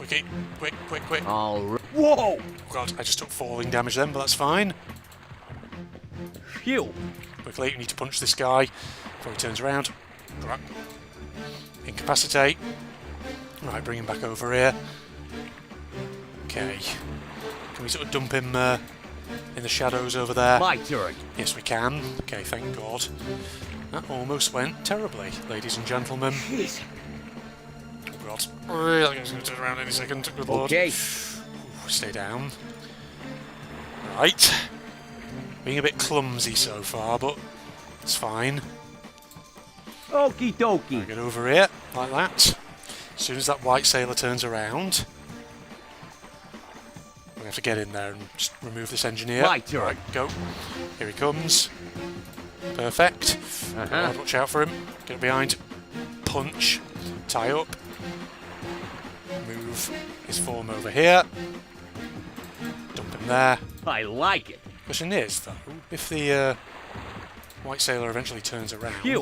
Quick, quick, quick, quick. All right. Whoa! God, I just took falling damage then, but that's fine. Phew. Quickly, you need to punch this guy before he turns around. Right. Incapacitate. Right, bring him back over here. Okay. Can we sort of dump him in the shadows over there? My turn. Yes, we can. Okay, thank God. That almost went terribly, ladies and gentlemen. Jeez. Oh God. I'm going to turn around any second. Good Lord. Okay. Ooh, stay down. Right. Being a bit clumsy so far, but it's fine. Okie dokie. Get over here, like that. As soon as that white sailor turns around, we have to get in there and just remove this engineer. My turn. Right, go. Here he comes. Perfect. God, watch out for him. Get behind. Punch. Tie up. Move his form over here. Dump him there. I like it. Question is, though, if the white sailor eventually turns around, Phew.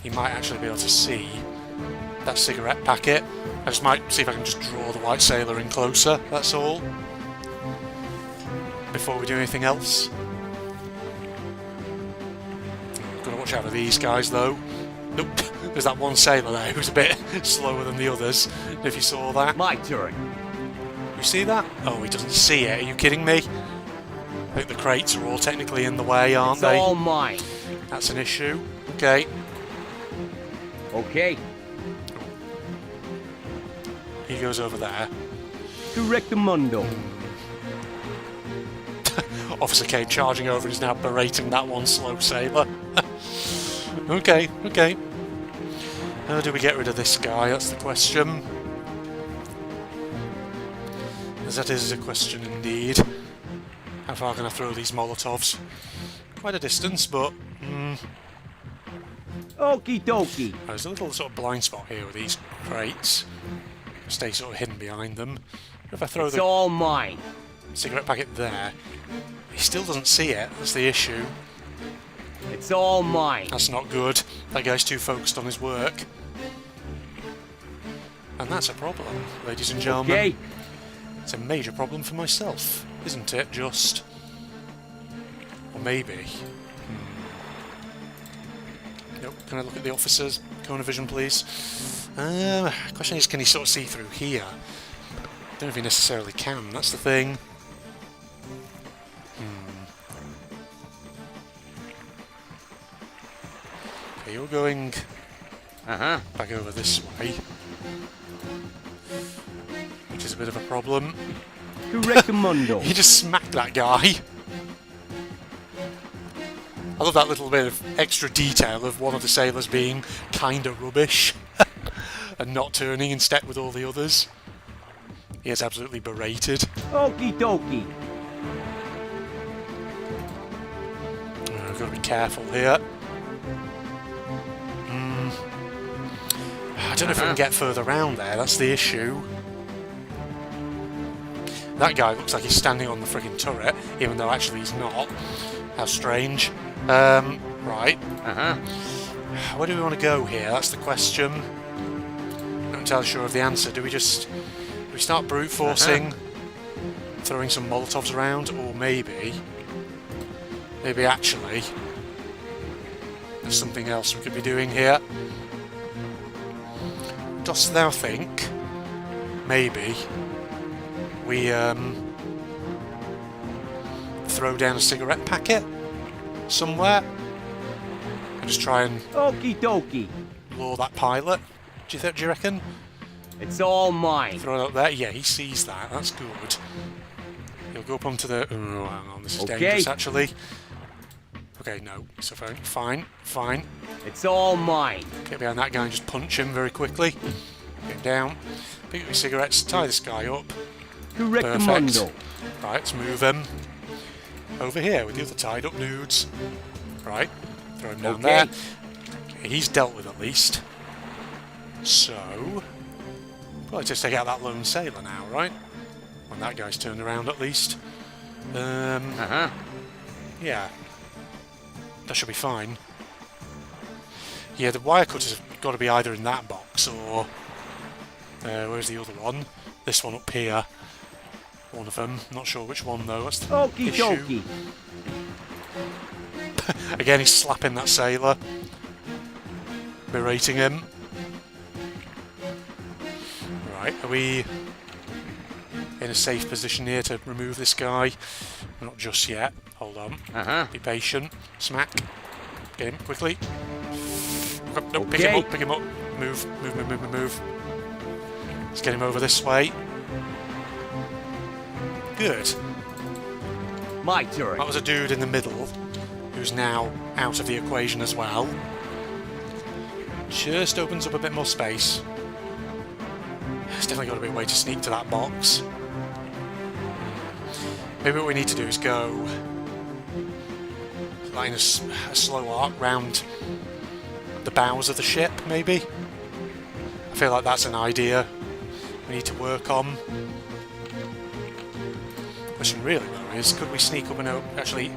he might actually be able to see that cigarette packet. I just might see if I can just draw the white sailor in closer, that's all. Before we do anything else. Gotta watch out for these guys, though. Nope, there's that one sailor there who's a bit slower than the others, if you saw that. My turn. You see that? Oh, he doesn't see it, are you kidding me? I think the crates are all technically in the way, aren't It's they? all mine. That's an issue. Okay. Okay. He goes over there. Correctamundo. Officer came charging over and is now berating that one slow sailor. Okay, okay. How do we get rid of this guy? That's the question. As that is a question indeed. How far can I throw these Molotovs? Quite a distance, but... Okie dokie. There's a little sort of blind spot here with these crates. Stay sort of hidden behind them. If I throw It's the all mine. cigarette packet there, he still doesn't see it. That's the issue. It's all mine. That's not good. That guy's too focused on his work. And that's a problem, ladies and gentlemen. Okay. It's a major problem for myself, isn't it, just? Or maybe. Nope, can I look at the officers? Corner vision, please. Question is, can he sort of see through here? Don't know if he necessarily can, that's the thing. Okay, you're going back over this way. Which is a bit of a problem. Correctamundo. He just smacked that guy. I love that little bit of extra detail of one of the sailors being kinda rubbish and not turning in step with all the others. He is absolutely berated. Okie dokie. I've got to be careful here. I don't know if I can get further around there, that's the issue. That guy looks like he's standing on the friggin' turret, even though actually he's not. How strange. Right. Where do we want to go here? That's the question. Not entirely sure of the answer. Do we start brute forcing, throwing some Molotovs around, or maybe actually there's something else we could be doing here? Dost thou think maybe we throw down a cigarette packet somewhere and just try and Okie dokie. lure that pilot? Do you reckon? It's all mine. Throw it up there? Yeah, he sees that. That's good. He'll go up onto the... Oh, hang on. This is dangerous, actually. Okay, no. So fine. It's all mine. Get behind that guy and just punch him very quickly. Get him down. Pick up your cigarettes. Tie this guy up. Correctamundo. Right, let's move him over here with the other tied up nudes. Right, throw him down there. Okay, he's dealt with at least. So, probably just take out that lone sailor now, right? When that guy's turned around at least. Yeah. That should be fine. Yeah, the wire cutters have got to be either in that box or... where's the other one? this one up here. One of them. Not sure which one though. That's the Okie issue. dokie. Again, he's slapping that sailor. Berating him. Right, are we in a safe position here to remove this guy? Not just yet. Hold on. Be patient. Smack. Get him quickly. No, pick him up, pick him up. Move, move, move, move, move, move. Let's get him over this way. Good. My turn. That was a dude in the middle who's now out of the equation as well. Just opens up a bit more space. There's definitely got to be a way to sneak to that box. Maybe what we need to do is go like in a slow arc round the bows of the ship, maybe. I feel like that's an idea we need to work on. Question really though is, could we sneak up and actually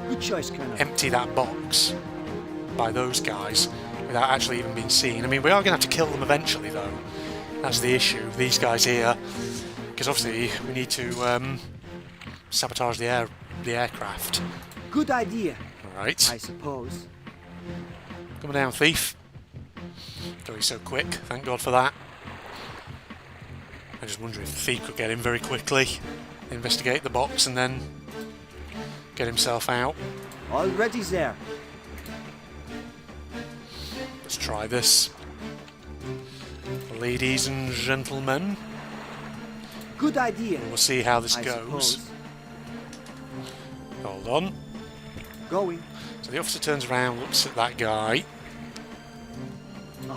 Good choice, Colonel. empty that box by those guys without actually even being seen? I mean, we are going to have to kill them eventually though. That's the issue, these guys here. Because obviously we need to sabotage the aircraft. Good idea. Alright. I suppose. Come down, thief. Going so quick, thank God for that. I just wonder if the thief could get in very quickly, investigate the box and then get himself out. Already there. Let's try this. Ladies and gentlemen, Good idea. we'll see how this I goes. suppose. Hold on. Going. So the officer turns around, looks at that guy.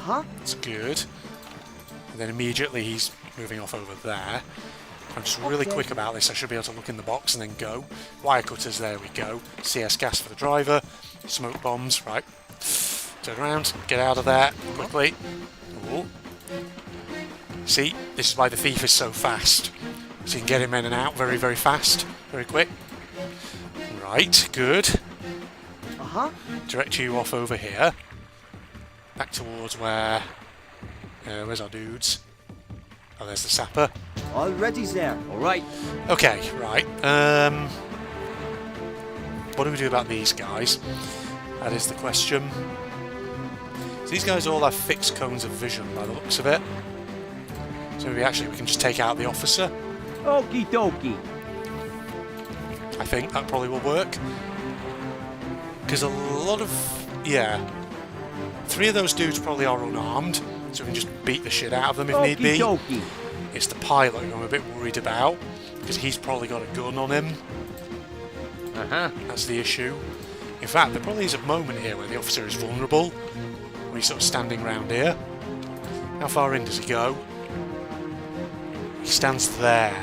That's good. And then immediately he's moving off over there. I'm just really quick about this. I should be able to look in the box and then go. Wire cutters, there we go. CS gas for the driver. Smoke bombs, right. Turn around, get out of there quickly. Ooh. See, this is why the thief is so fast. So you can get him in and out very, very fast. Very quick. Right, good. Direct you off over here. Back towards where... where's our dudes? Oh, there's the sapper. Already there. All right. Okay, right. What do we do about these guys? That is the question. So these guys all have fixed cones of vision by the looks of it. So maybe actually we can just take out the officer. Okie dokie. I think that probably will work. Because a lot of... yeah. 3 of those dudes probably are unarmed, so we can just beat the shit out of them if need be. Dokie. It's the pilot who I'm a bit worried about, because he's probably got a gun on him. That's the issue. In fact, there probably is a moment here where the officer is vulnerable, when he's sort of standing around here. How far in does he go? He stands there,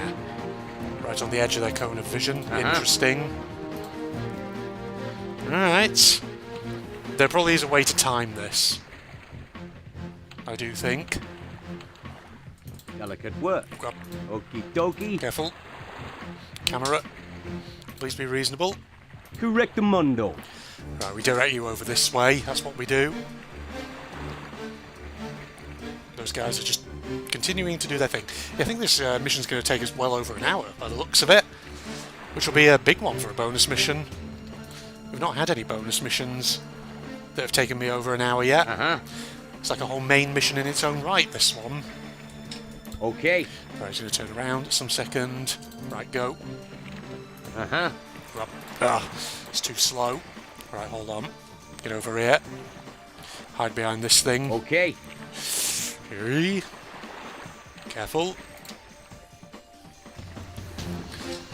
right on the edge of their cone of vision. Interesting. Alright. There probably is a way to time this. I do think. Delicate work. Grab. Okie dokie. Careful. Camera. Please be reasonable. Correctamundo. Right, we direct you over this way. That's what we do. Those guys are just continuing to do their thing. Yeah, I think this mission's going to take us well over an hour by the looks of it. Which will be a big one for a bonus mission. We've not had any bonus missions that have taken me over an hour yet. It's like a whole main mission in its own right, this one. Okay. Right, he's going to turn around some second. Right, go. It's too slow. Right, hold on. Get over here. Hide behind this thing. Okay. Here. Careful.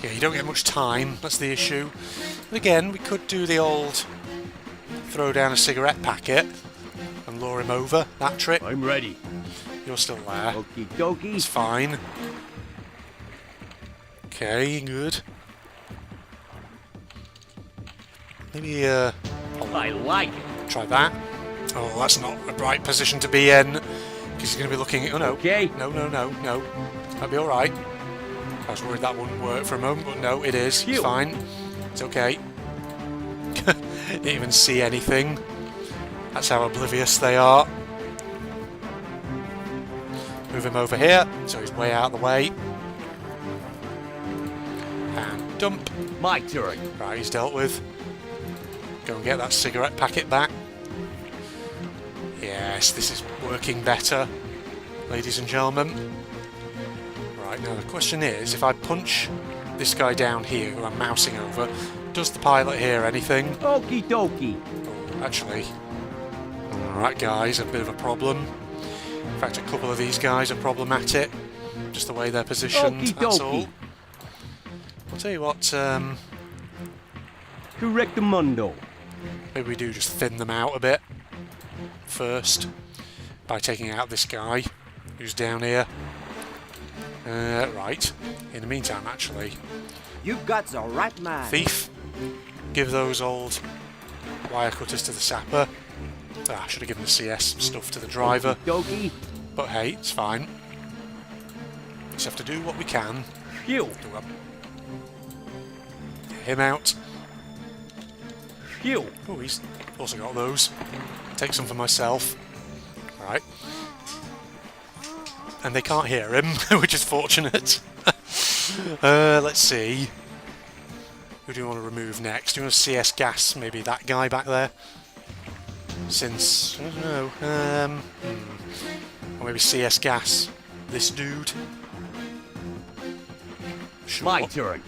Yeah, you don't get much time. That's the issue. But again, we could do the old throw down a cigarette packet and lure him over. That trick. I'm ready. You're still there. Okie dokie. It's fine. Okay, good. Maybe, I like it. try that. Oh, that's not a right position to be in. Because he's going to be looking at... oh, no. Okay. No. That'll be alright. I was worried that wouldn't work for a moment, but no, it is. It's fine. It's okay. Didn't even see anything. That's how oblivious they are. move him over here, so he's way out of the way. And dump. My turn. Right, he's dealt with. Go and get that cigarette packet back. Yes, this is working better, ladies and gentlemen. Right, now the question is, if I punch this guy down here, who I'm mousing over, does the pilot hear anything? Okie dokie. Oh, actually, alright guys, a bit of a problem. In fact, a couple of these guys are problematic. Just the way they're positioned, Okie that's dokie. all. I'll tell you what, Correctamundo. maybe we do just thin them out a bit first by taking out this guy who's down here. Right, in the meantime, actually, You've got the right man. Thief, give those old wire cutters to the sapper. Ah, I should have given the CS stuff to the driver, Dokie. but hey, it's fine. Just have to do what we can. Phew. Get him out. Phew. Oh, he's also got those. Take some for myself. Right. And they can't hear him, which is fortunate. Let's see. Who do you want to remove next? Do you want to CS gas maybe that guy back there? Since, I don't know, or maybe CS gas this dude? Sure. My turn.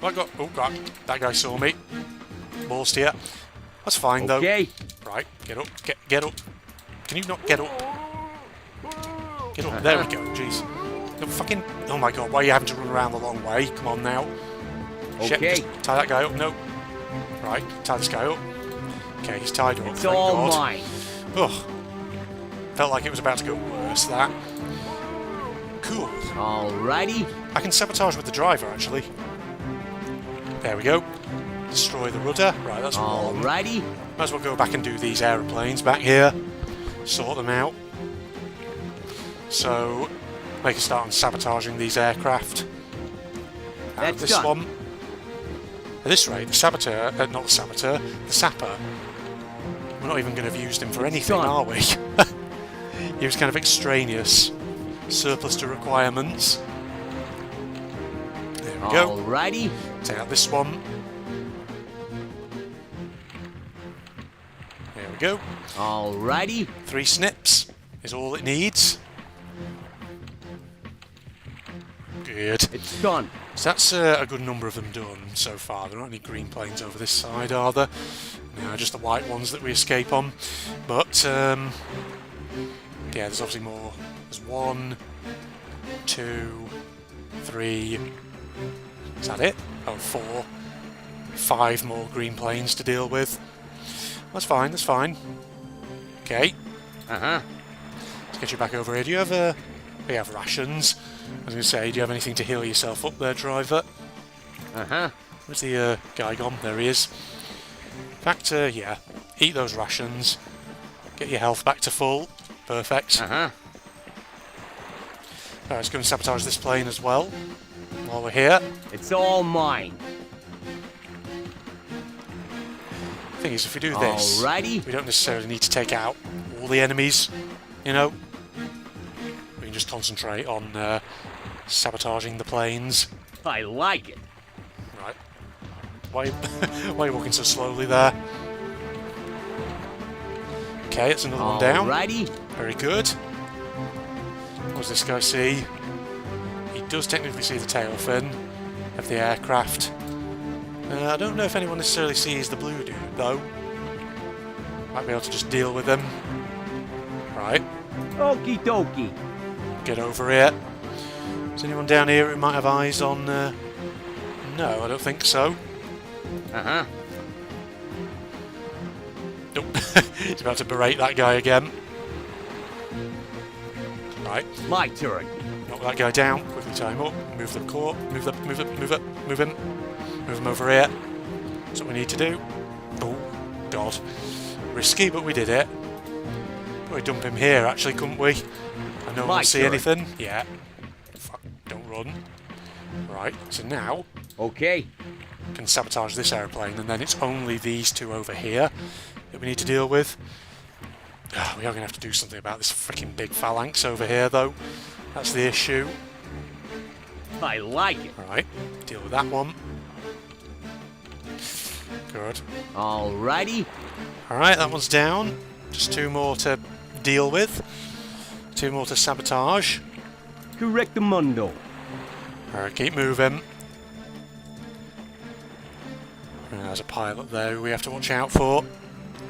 I got, oh god, that guy saw me. Balls to you. That's fine Okay. though. Right, get up, get up. Can you not get up? Get up, there we go, jeez. No fucking, oh my god, why are you having to run around the long way? Come on now. Shit, Okay. just tie that guy up, no. Right, tie this guy up. Okay, he's tied up, It's thank all god. mine. Ugh. Felt like it was about to go worse, that. Cool. Alrighty. I can sabotage with the driver, actually. There we go. Destroy the rudder. Right, that's one. Alrighty. Might as well go back and do these aeroplanes back here. Sort them out. So, make a start on sabotaging these aircraft. And That's this done. one. At this rate, the saboteur, not the saboteur, the sapper, we're not even going to have used him for anything, Done. are we? He was kind of extraneous. Surplus to requirements. There we go. Alrighty. Take out this one. There we go. Alrighty. 3 snips is all it needs. Good. It's done. So that's a good number of them done so far. There aren't any green planes over this side, are there? No, just the white ones that we escape on. But, yeah, there's obviously more. There's 1, 2, 3. Is that it? Oh, 4. 5 more green planes to deal with. That's fine, that's fine. Okay. Uh-huh. Let's get you back over here. Do you have we have rations. I was going to say, do you have anything to heal yourself up there, driver? Uh-huh. Where's the guy gone? There he is. In fact, yeah, eat those rations. Get your health back to full. Perfect. Uh-huh. Alright, let's go and sabotage this plane as well, while we're here. It's all mine. Thing is, if we do this, Alrighty. we don't necessarily need to take out all the enemies, you know? We can just concentrate on sabotaging the planes. I like it. Right. Why are you walking so slowly there? Okay, it's another one down. Alrighty. Very good. What does this guy see? He does technically see the tail fin of the aircraft. I don't know if anyone necessarily sees the blue dude, though. Might be able to just deal with him. Right. Okie dokie. Get over here. Is anyone down here who might have eyes on... No, I don't think so. Uh-huh. Nope. He's about to berate that guy again. Right. My turn. Knock that guy down. Quickly tie him up. Move the core. Move him. Move him over here. That's what we need to do. Oh, God. Risky, but we did it. Could we dump him here, actually, couldn't we? I know we'll see turn. anything. Yeah. Fuck, don't run. Right, so now Okay. can sabotage this aeroplane, and then it's only these two over here that we need to deal with. We are going to have to do something about this freaking big phalanx over here, though. That's the issue. I like it. Alright, deal with that one. Good. Alrighty. Alright, that one's down. Just 2 more to deal with. 2 more to sabotage. Correctamundo. Alright, keep moving. There's a pilot there who we have to watch out for.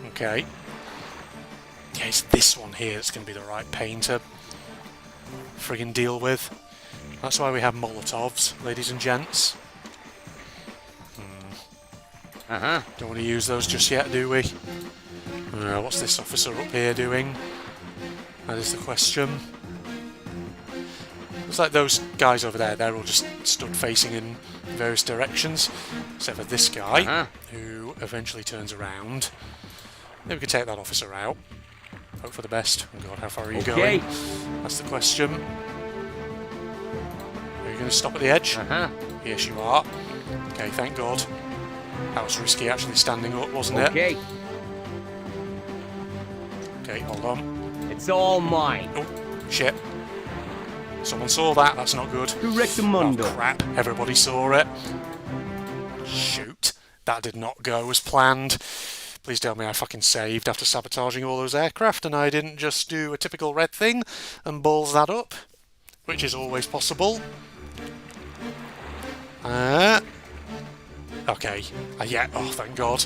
Okay. Yeah, it's this one here that's going to be the right pain to friggin' deal with. That's why we have Molotovs, ladies and gents. Don't want to use those just yet, do we? What's this officer up here doing? That is the question. Looks like those guys over there, they're all just stood facing in various directions. Except for this guy, who eventually turns around. Maybe we can take that officer out. Hope for the best. Oh God, how far are you going? That's the question. Are you going to stop at the edge? Yes, you are. Okay, thank God. That was risky actually standing up, wasn't it? Okay. Okay, hold on. It's all mine. Oh, shit. Someone saw that, that's not good. Correctamundo. Oh crap, everybody saw it. Shoot, that did not go as planned. Please tell me I fucking saved after sabotaging all those aircraft and I didn't just do a typical red thing and balls that up, which is always possible. Okay, yeah, oh thank God.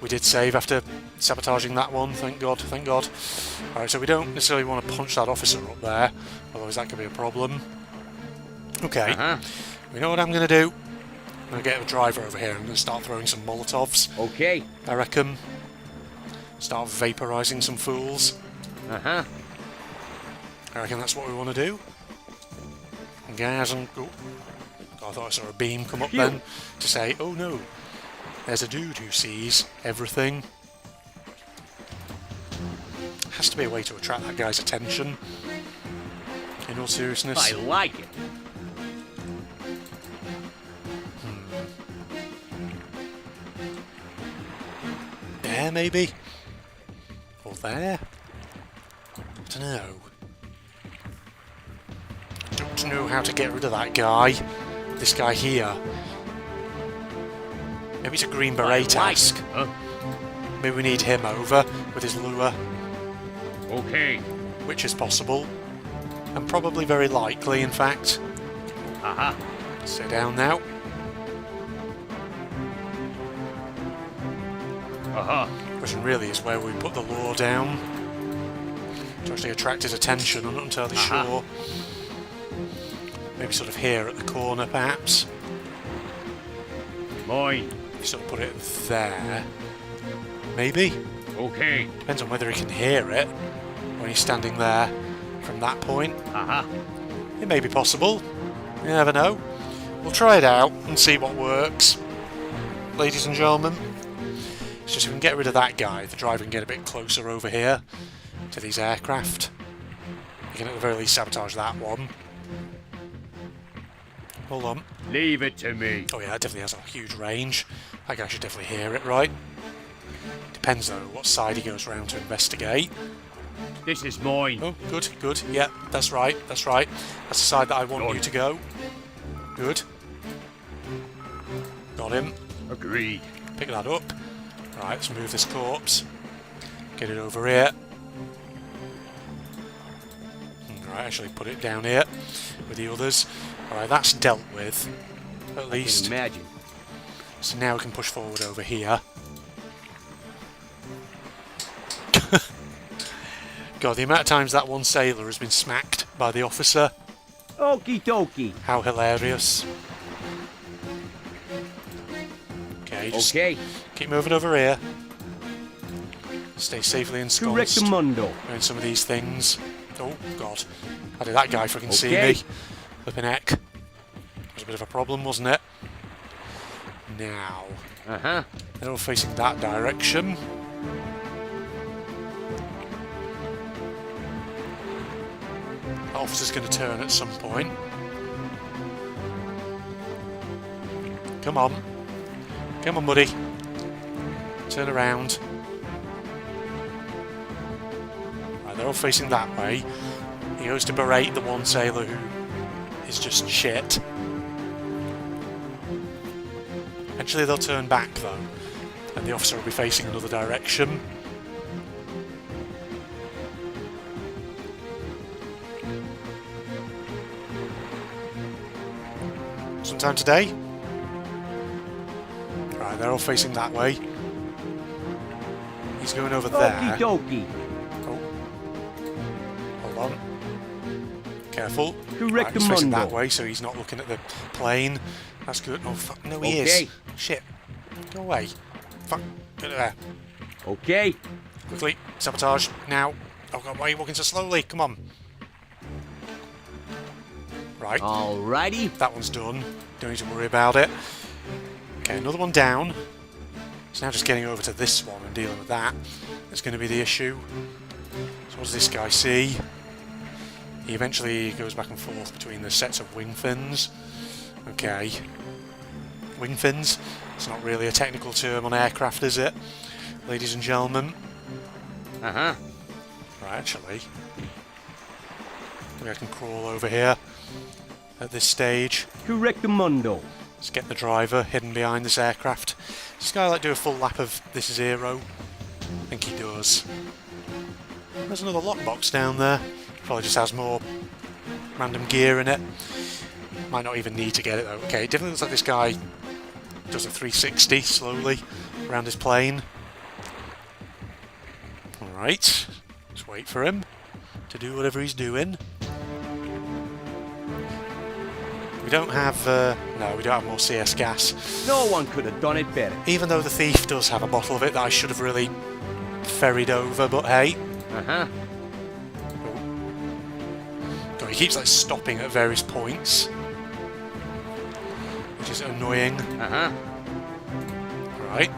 We did save after sabotaging that one, thank God, thank God. Alright, so we don't necessarily want to punch that officer up there, otherwise that could be a problem. Okay, we know what I'm going to do. I'm going to get a driver over here and I'm going to start throwing some Molotovs. Okay. I reckon. Start vaporising some fools. I reckon that's what we want to do. Gas and... Oh, I thought I saw a beam come up then to say, oh no, there's a dude who sees everything. Has to be a way to attract that guy's attention. In all seriousness. I like it. There, maybe? Or there? I don't know. Don't know how to get rid of that guy. This guy here. Maybe it's a Green Beret task. Maybe we need him over with his lure. Okay. Which is possible. And probably very likely, in fact. Stay down now. Question really is where we put the lure down to actually attract his attention. I'm not entirely sure. Maybe sort of here at the corner, perhaps. Mine. If you sort of put it there. Maybe. Okay. Depends on whether he can hear it when he's standing there from that point. It may be possible. You never know. We'll try it out and see what works. Ladies and gentlemen. It's just if we can get rid of that guy, the driver can get a bit closer over here to these aircraft. We can at the very least sabotage that one. Hold on. Leave it to me. Oh yeah, that definitely has a huge range. That guy should definitely hear it, right? Depends though what side he goes around to investigate. This is mine. Oh, good, good. Yeah, that's right, that's right. That's the side that I want you to go. Good. Got him. Agreed. Pick that up. Right, let's move this corpse. Get it over here. Right, actually put it down here with the others. Alright, that's dealt with, at least. I can imagine. So now we can push forward over here. God, the amount of times that one sailor has been smacked by the officer. Okie dokie. How hilarious. Okay, just keep moving over here. Stay safely ensconced. Correctamundo. Doing some of these things. Oh, God. How did that guy freaking see me? Flipping heck. That was a bit of a problem, wasn't it? Now. They're all facing that direction. The officer's going to turn at some point. Come on. Come on, buddy. Turn around. Right, they're all facing that way. He goes to berate the one sailor who is just shit. Eventually they'll turn back though, and the officer will be facing another direction. Sometime today. Right, they're all facing that way. He's going over there. Okie dokie. Oh. Hold on. Careful. Correct, Right, he's facing that Commandos. way, so he's not looking at the plane. That's good. Oh, fuck. No, he Okay. is. Shit. Go away. Fuck. Get there. Okay. Quickly. Sabotage. Now. Oh, God, why are you walking so slowly? Come on. Right. Alrighty. That one's done. Don't need to worry about it. Okay, another one down. It's now just getting over to this one and dealing with that. That's going to be the issue. So what does this guy see? He eventually goes back and forth between the sets of wing fins. Okay. Wing fins. It's not really a technical term on aircraft, is it? Ladies and gentlemen. Uh-huh. Right, actually. Maybe I can crawl over here at this stage. Correctamundo. Let's get the driver hidden behind this aircraft. Does this guy like do a full lap of this zero? I think he does. There's another lockbox down there. Probably just has more random gear in it. Might not even need to get it though. Okay, it definitely looks like this guy does a 360 slowly around his plane. Alright, let's wait for him to do whatever he's doing. We don't have, no, we don't have more CS gas. No one could have done it better. Even though the thief does have a bottle of it that I should have really ferried over, but hey. Uh-huh. God, he keeps like stopping at various points, which is annoying. Uh-huh. Right.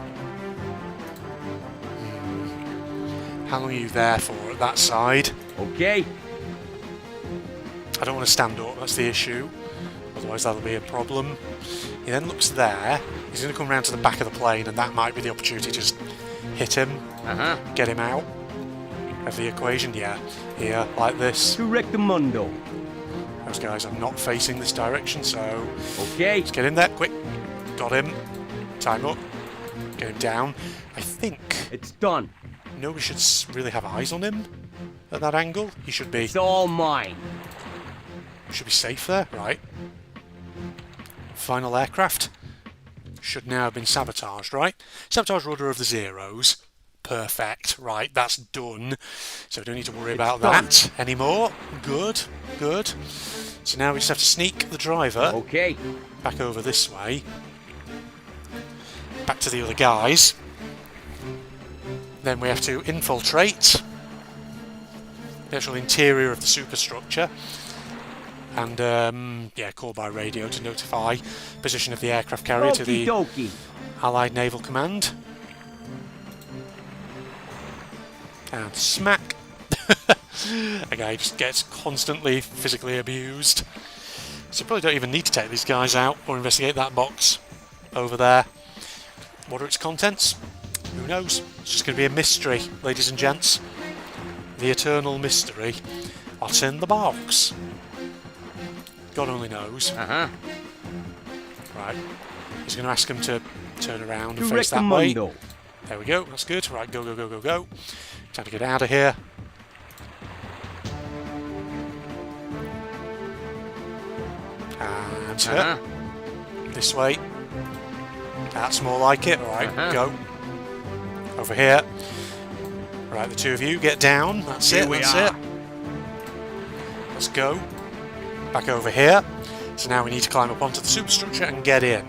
How long are you there for at that side? Okay. I don't want to stand up, that's the issue. Otherwise that'll be a problem. He then looks there. He's going to come round to the back of the plane, and that might be the opportunity to just hit him. Uh-huh. Get him out of the equation. Yeah, here, like this. Correctamundo. Those guys are not facing this direction, so Okay. let's get in there, quick. Got him. Time up. Get him down. I think It's done. nobody should really have eyes on him at that angle. He should be It's all mine. safe there, right? Final aircraft should now have been sabotaged, right? Sabotage rudder of the Zeros. Perfect, right, that's done. So we don't need to worry about done. that anymore. Good, good. So now we just have to sneak the driver Okay. back over this way. Back to the other guys. Then we have to infiltrate the actual interior of the superstructure. And, yeah, call by radio to notify position of the aircraft carrier to Okie the dokie. Allied Naval Command. And smack! A guy just gets constantly physically abused. So probably don't even need to take these guys out or investigate that box over there. What are its contents? Who knows? It's just going to be a mystery, ladies and gents. The eternal mystery. What's in the box? God only knows. Uh-huh. Right. He's going to ask him to turn around and face that way. Correctamundo. There we go. That's good. Right, go, go, go, go, go. Time to get out of here. And this way. That's more like it. Right, go. Over here. Right, the two of you get down. That's Here it. we That's are. it. Let's go. Back over here. So now we need to climb up onto the superstructure and get in.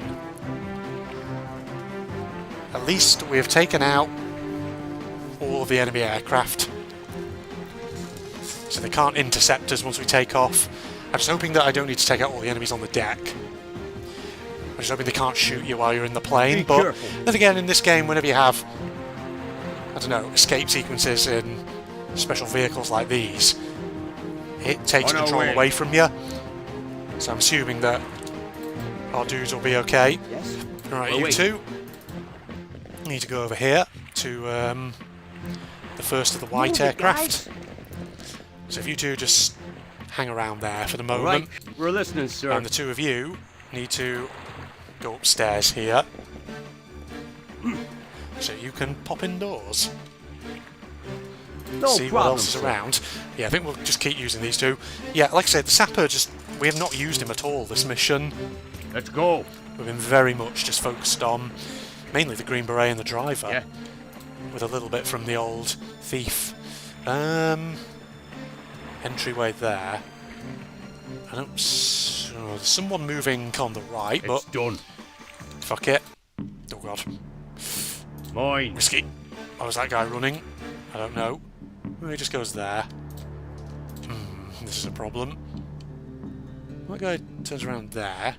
At least we have taken out all of the enemy aircraft. So they can't intercept us once we take off. I'm just hoping that I don't need to take out all the enemies on the deck. I'm just hoping they can't shoot you while you're in the plane. Be But careful. then again, in this game, whenever you have, I don't know, escape sequences in special vehicles like these, it takes On our control way. away from you. So I'm assuming that our dudes will be okay. Yes. Alright, We're you waiting. two need to go over here to the first of the white Move it, aircraft. So if you two just hang around there for the moment, Right, we're listening, sir. and the two of you need to go upstairs here, so you can pop indoors. No See what problem, else is sir. around. Yeah, I think we'll just keep using these two. Yeah, like I said, the sapper we have not used him at all this mission. Let's go. We've been very much just focused on mainly the Green Beret and the driver, Yeah. with a little bit from the old thief. Entryway there. I don't. There's someone moving on the right, but It's done. fuck it. Oh god, Mine. risky. Oh, is that guy running? I don't know. Maybe he just goes there. This is a problem. That guy turns around there.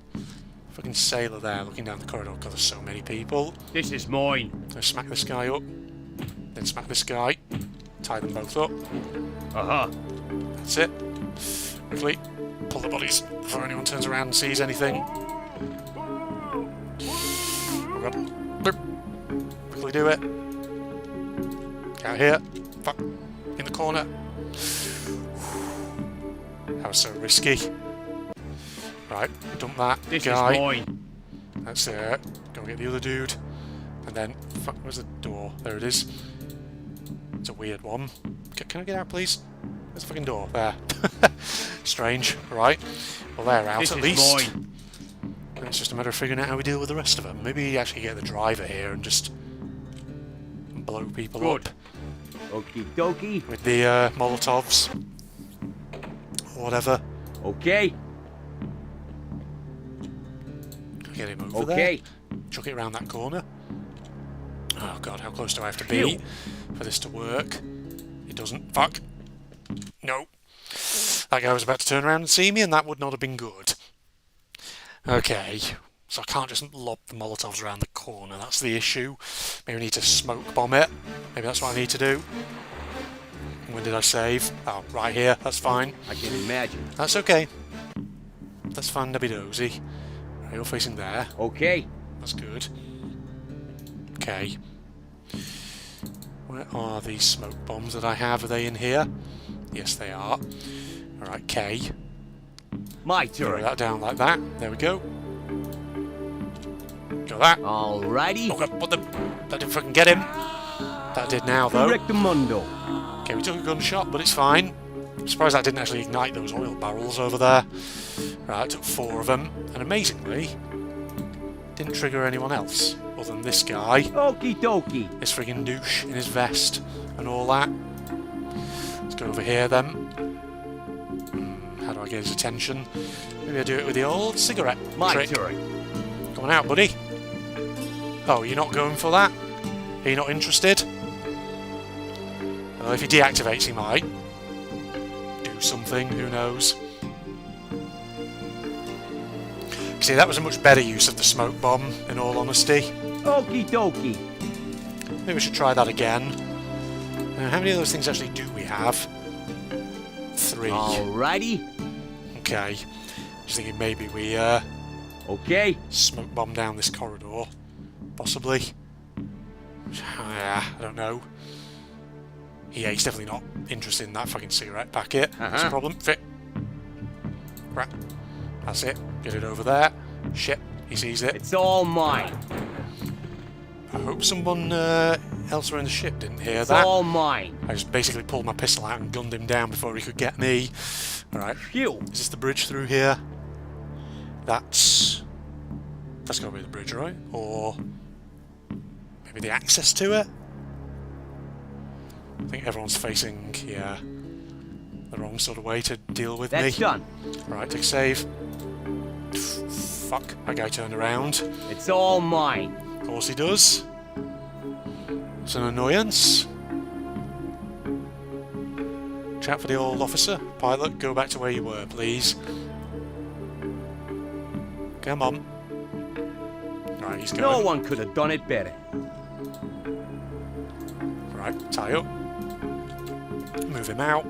Fucking sailor there looking down the corridor. God, there's so many people. This is mine. Let's smack this guy up. Then smack this guy. Tie them both up. Aha. That's it. Quickly pull the bodies before anyone turns around and sees anything. Quickly do it. Out here. Fuck. In the corner. That was so risky. Right, dump that This guy. is mine. That's it. Go get the other dude. And then, fuck, where's the door? There it is. It's a weird one. Can I get out, please? Where's the fucking door? There. Strange. Right. Well, they're out This at is least. mine. And it's just a matter of figuring out how we deal with the rest of them. Maybe actually get the driver here and just blow people Good. up Okie dokie. with the Molotovs. Or whatever. Okay. Get him over Okay. there. Chuck it around that corner. Oh god, how close do I have to Phew. be for this to work? It doesn't. Fuck. No. That guy was about to turn around and see me, and that would not have been good. Okay. So I can't just lob the Molotovs around the corner. That's the issue. Maybe I need to smoke bomb it. Maybe that's what I need to do. When did I save? Oh, right here. That's fine. I can imagine. That's okay. That's fine, Debbie Dozy. Right, you're facing there. Okay. That's good. Okay. Where are these smoke bombs that I have? Are they in here? Yes, they are. Alright, K. My Throw turn. that down like that. There we go. Got that. Alrighty. Oh god, what the... That didn't fucking get him. That did now, though. Correctamundo. Okay, we took a gunshot, but it's fine. I'm surprised that didn't actually ignite those oil barrels over there. Right, took 4 of them. And amazingly, didn't trigger anyone else. Other than this guy. Okie dokie. This friggin' douche in his vest and all that. Let's go over here then. How do I get his attention? Maybe I do it with the old cigarette My trick. turn. Come on out, buddy. Oh, you're not going for that? Are you not interested? Well, if he deactivates, he might do something. Who knows? See, that was a much better use of the smoke bomb, in all honesty. Okie dokie. Maybe we should try that again. How many of those things actually do we have? 3. Alrighty. Okay. Just thinking maybe we Okay. smoke bomb down this corridor. Possibly. Yeah, I don't know. Yeah, he's definitely not interested in that fucking cigarette packet. That's a problem. Fit. Right. That's it. Get it over there. Shit. He sees it. It's all mine. I hope someone elsewhere in the ship didn't hear It's that. all mine. I just basically pulled my pistol out and gunned him down before he could get me. Alright. Phew. Is this the bridge through here? That's gotta be the bridge, right? Or maybe the access to it? I think everyone's facing, yeah, the wrong sort of way to deal with That's me. done. Right, take a save. Fuck, that guy turned around. It's all mine. Of course he does. It's an annoyance. Chat for the old officer. Pilot, go back to where you were, please. Come on. Right, he's going. No one could have done it better. Right, tie up. Move him out.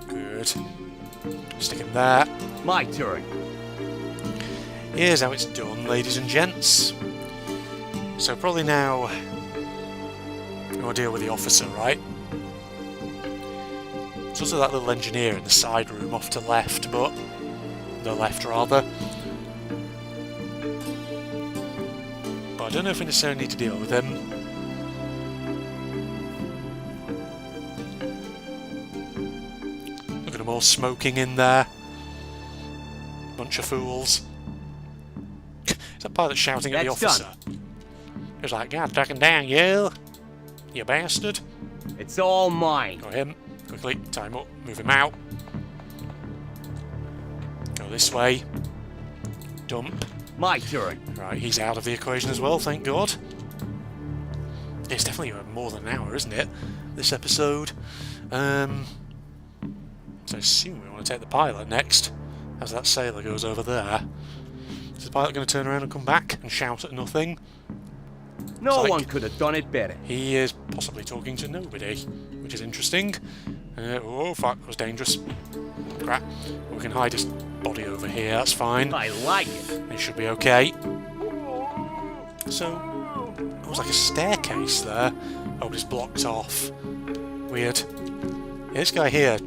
Good. Stick him there. My turn. Here's how it's done, ladies and gents. So probably now we'll deal with the officer, right? It's also that little engineer in the side room off to left, but... the left, rather. But I don't know if we necessarily need to deal with him. Look at them all smoking in there. Bunch of fools. Is that pilot shouting at the officer? He's like, God, tracking down you bastard. It's all mine. Got him. Quickly, time up, move him out. Go this way. Dump. My turn. Right, he's out of the equation as well, thank God. It's definitely more than an hour, isn't it? This episode. So I assume we want to take the pilot next, as that sailor goes over there. Is the pilot going to turn around and come back and shout at nothing? No Like, one could have done it better. he is possibly talking to nobody, which is interesting. Oh fuck, that was dangerous. Crap. We can hide his body over here, that's fine. I like it. It should be okay. So, it was like a staircase there. Oh, but it's blocked off. Weird. Yeah, this guy here,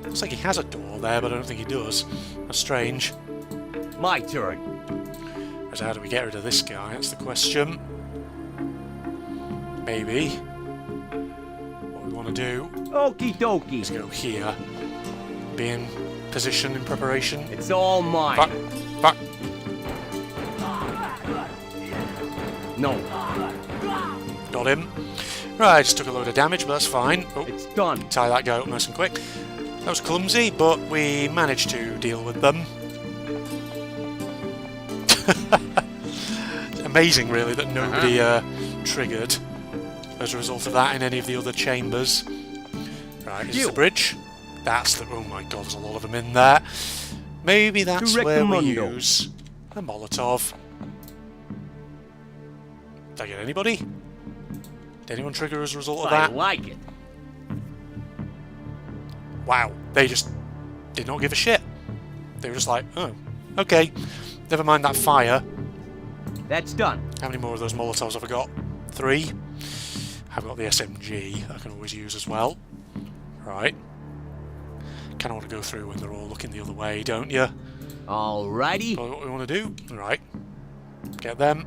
looks like he has a door there, but I don't think he does. That's strange. My turn. So how do we get rid of this guy? That's the question. Maybe. What we want to do Okie is dokie. go here. Be in position in preparation. It's all mine. Fuck. Fuck. No. Got him. Right, just took a load of damage, but that's fine. Oh, It's done. tie that guy up nice and quick. That was clumsy, but we managed to deal with them. It's amazing, really, that nobody triggered as a result of that in any of the other chambers. Right, this is the bridge. That's the... oh my god, there's a lot of them in there. Maybe that's where we use the Molotov. Did I get anybody? Did anyone trigger as a result of that? I like it. Wow, they just did not give a shit. They were just like, oh, okay, never mind that fire. That's done. How many more of those Molotovs have I got? 3. I've got the SMG I can always use as well. Right. Kind of want to go through when they're all looking the other way, don't you? Alrighty. Know what we want to do? Right. Get them.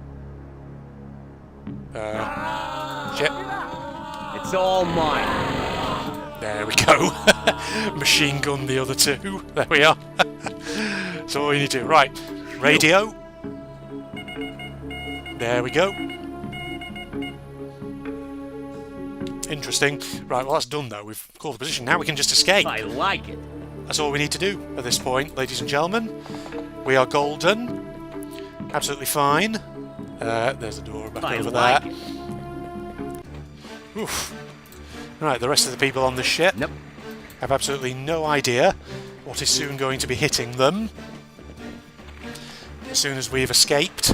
Shit. It's all mine. There we go. Machine gun the other 2. There we are. So all you need to do. Right. Radio. There we go. Interesting. Right, well that's done though. We've called the position. Now we can just escape. I like it. That's all we need to do at this point, ladies and gentlemen. We are golden. Absolutely fine. There's the door back over there. It. Oof. Right, the rest of the people on the ship Nope. have absolutely no idea what is soon going to be hitting them. As soon as we've escaped,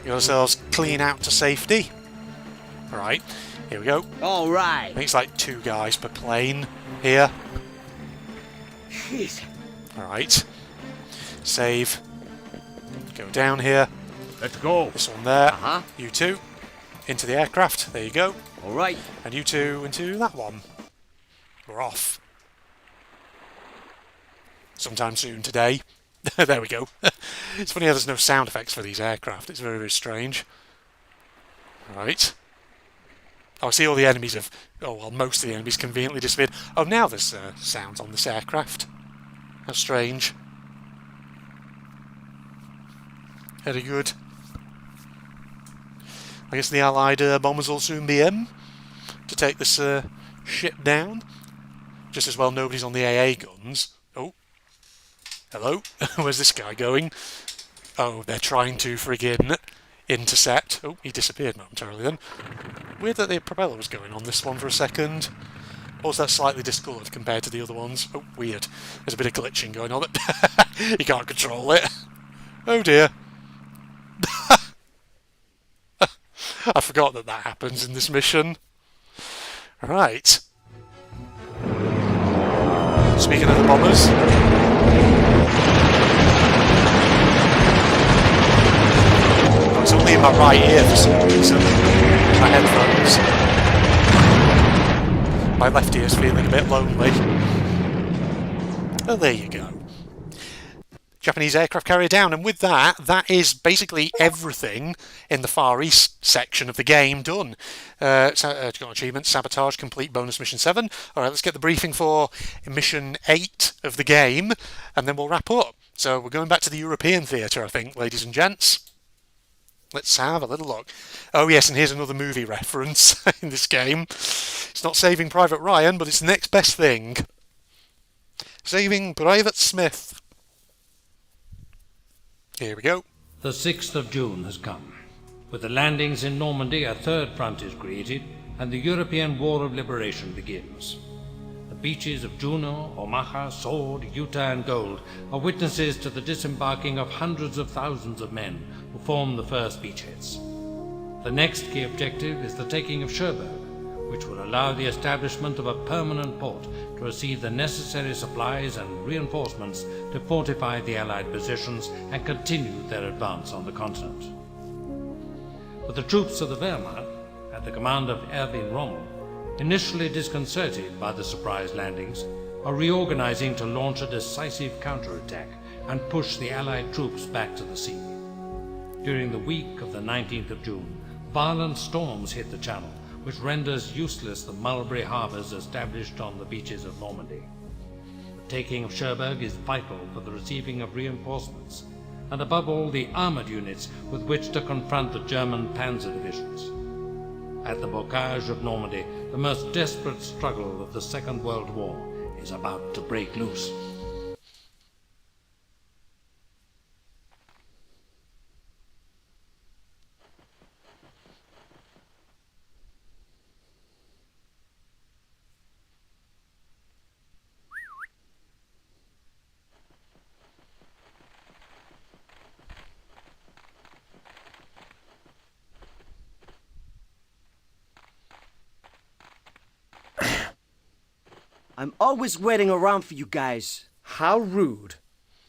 get ourselves clean out to safety. Right, here we go. All right. I think it's like 2 guys per plane here. Jeez. Alright. Save. Go down here. Let's go. This one there. Uh-huh. You 2. Into the aircraft. There you go. All right. And you 2 into that one. We're off. Sometime soon today. There we go. It's funny how there's no sound effects for these aircraft. It's very, very strange. Right. Oh, I see all the enemies have... oh, well, most of the enemies conveniently disappeared. Oh, now there's sounds on this aircraft. How strange. Very good. I guess the Allied bombers will soon be in to take this ship down. Just as well nobody's on the AA guns. Oh. Hello. Where's this guy going? Oh, they're trying to friggin' intercept. Oh, he disappeared momentarily then. Weird that the propeller was going on this one for a second. Or was that slightly discoloured compared to the other ones? Oh, weird. There's a bit of glitching going on. You can't control it. Oh dear. I forgot that that happens in this mission. Right. Speaking of the bombers. Oh, it's only in my right ear for some reason. My headphones. My left ear's feeling a bit lonely. Oh, there you go. Japanese aircraft carrier down, and with that, that is basically everything in the Far East section of the game done. Got achievement, sabotage, complete bonus mission 7. Alright, let's get the briefing for mission 8 of the game, and then we'll wrap up. So we're going back to the European theatre, I think, ladies and gents. Let's have a little look. Oh yes, and here's another movie reference in this game. It's not Saving Private Ryan, but it's the next best thing. Saving Private Smith. Here we go. The 6th of June has come. With the landings in Normandy, a third front is created, and the European War of Liberation begins. The beaches of Juno, Omaha, Sword, Utah, and Gold are witnesses to the disembarking of hundreds of thousands of men who form the first beachheads. The next key objective is the taking of Cherbourg, which will allow the establishment of a permanent port to receive the necessary supplies and reinforcements to fortify the Allied positions and continue their advance on the continent. But the troops of the Wehrmacht, at the command of Erwin Rommel, initially disconcerted by the surprise landings, are reorganizing to launch a decisive counterattack and push the Allied troops back to the sea. During the week of the 19th of June, violent storms hit the Channel, which renders useless the Mulberry harbours established on the beaches of Normandy. The taking of Cherbourg is vital for the receiving of reinforcements, and above all the armoured units with which to confront the German panzer divisions. At the bocage of Normandy, the most desperate struggle of the Second World War is about to break loose. I'm always waiting around for you guys. How rude.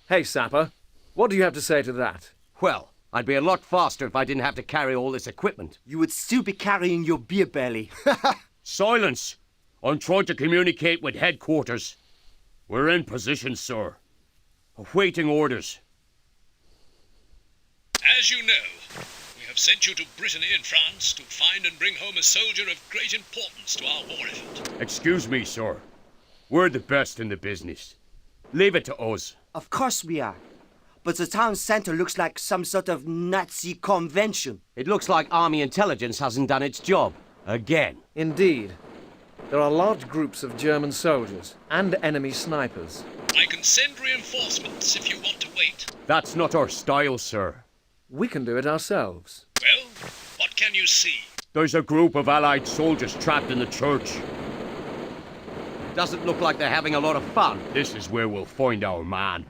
Hey, Sapper, what do you have to say to that? Well, I'd be a lot faster if I didn't have to carry all this equipment. You would still be carrying your beer belly. Silence! I'm trying to communicate with headquarters. We're in position, sir. Awaiting orders. As you know, we have sent you to Brittany and France to find and bring home a soldier of great importance to our war effort. Excuse me, sir. We're the best in the business. Leave it to us. Of course we are. But the town center looks like some sort of Nazi convention. It looks like Army intelligence hasn't done its job. Again. Indeed. There are large groups of German soldiers and enemy snipers. I can send reinforcements if you want to wait. That's not our style, sir. We can do it ourselves. Well, what can you see? There's a group of Allied soldiers trapped in the church. Doesn't look like they're having a lot of fun. This is where we'll find our man.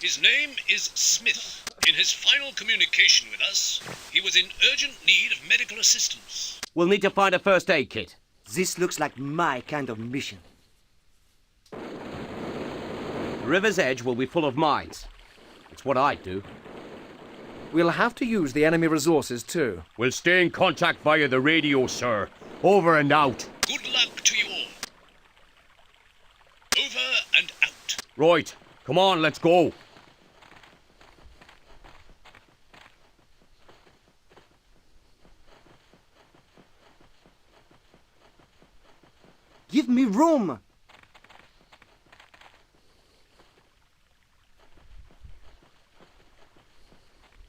His name is Smith. In his final communication with us, he was in urgent need of medical assistance. We'll need to find a first aid kit. This looks like my kind of mission. The river's edge will be full of mines. It's what I'd do. We'll have to use the enemy resources too. We'll stay in contact via the radio, sir. Over and out. Good luck to you all. Over and out. Right. Come on, let's go. Give me room!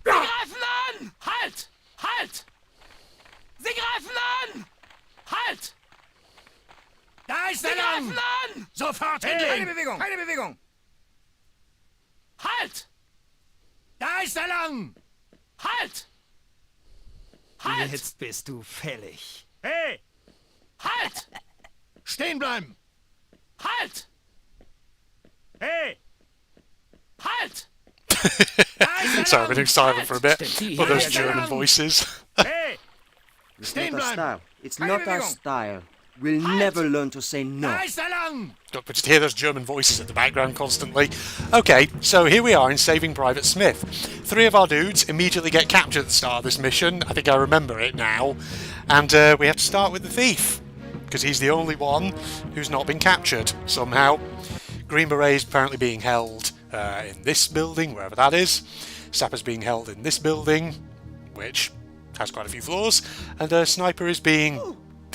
Sie greifen an! Halt! Halt! Sie greifen an! Halt! Da ist Sie er lang! greifen an! Sofort Hey! Keine Bewegung! Keine Bewegung! Halt! Da ist er lang! Halt! Halt! Jetzt bist du fällig. Hey! Halt! Stehen bleiben! Halt! Hey! Halt! Sorry, I've been doing silent for a bit. For those German voices. Hey! It's Stehen not our bleiben! style. It's Keine not our Bewegung! style. We'll never learn to say no. Da ist er lang! But just hear those German voices in the background constantly. Okay, so here we are in Saving Private Smith. 3 of our dudes immediately get captured at the start of this mission. I think I remember it now. And we have to start with the thief. because he's the only one who's not been captured somehow. Green Beret's apparently being held in this building, wherever that is. Sapper's being held in this building, which has quite a few floors, and Sniper is being,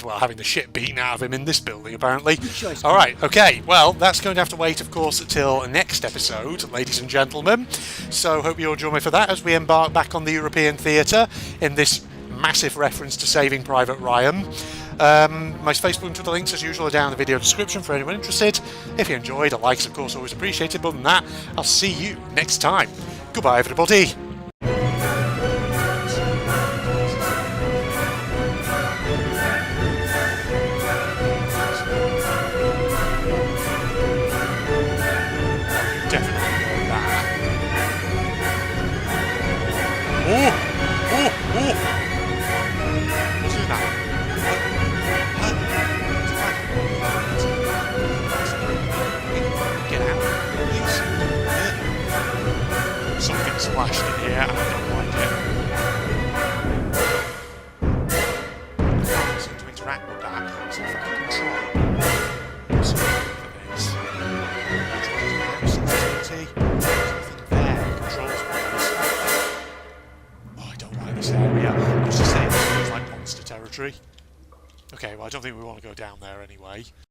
well, having the shit beaten out of him in this building, apparently. Alright, okay, well, that's going to have to wait, of course, until next episode, ladies and gentlemen. So, hope you'll join me for that as we embark back on the European theatre in this massive reference to Saving Private Ryan. My Facebook and Twitter links, as usual, are down in the video description for anyone interested. If you enjoyed, a like is, of course, always appreciated. But other than that, I'll see you next time. Goodbye, everybody. Something splashed in here and I don't like it. I can't seem to interact with that. So if I can control something for this. Sensitivity. Something there controls wise. Oh, I don't like this area. I was just saying it feels like monster territory. Okay, well I don't think we want to go down there anyway.